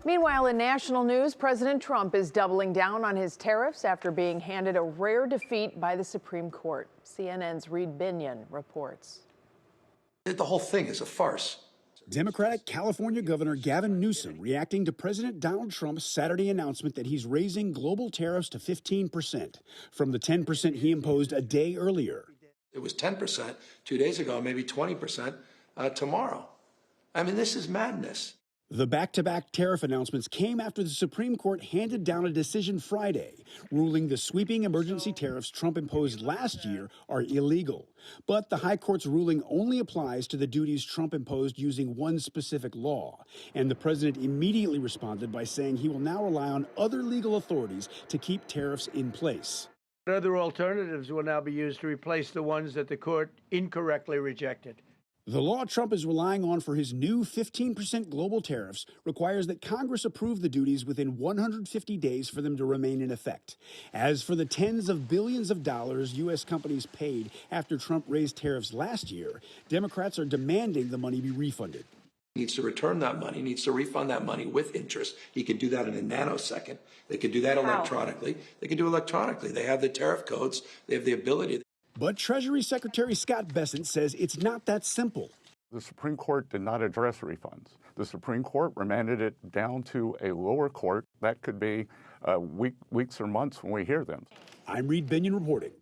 Meanwhile, in national news, President Trump is doubling down on his tariffs after being handed a rare defeat by the Supreme Court. CNN's Reed Binion reports. The whole thing is a farce. Democratic California Governor Gavin Newsom reacting to President Donald Trump's Saturday announcement that he's raising global tariffs to 15% from the 10% he imposed a day earlier. It was 10% 2 days ago, maybe 20% tomorrow. I mean, this is madness. The back-to-back tariff announcements came after the Supreme Court handed down a decision Friday, ruling the sweeping emergency tariffs Trump imposed last year are illegal. But the High Court's ruling only applies to the duties Trump imposed using one specific law. And the president immediately responded by saying he will now rely on other legal authorities to keep tariffs in place. Other alternatives will now be used to replace the ones that the court incorrectly rejected. The law Trump is relying on for his new 15% global tariffs requires that Congress approve the duties within 150 days for them to remain in effect. As for the tens of billions of dollars U.S. companies paid after Trump raised tariffs last year, Democrats are demanding the money be refunded. He needs to return that money, needs to refund that money with interest. He can do that in a nanosecond. They can do that electronically. They can do it electronically. They have the tariff codes. They have the ability. But Treasury Secretary Scott Bessent says it's not that simple. The Supreme Court did not address refunds. The Supreme Court remanded it down to a lower court. That could be weeks or months when we hear them. I'm Reed Binion reporting.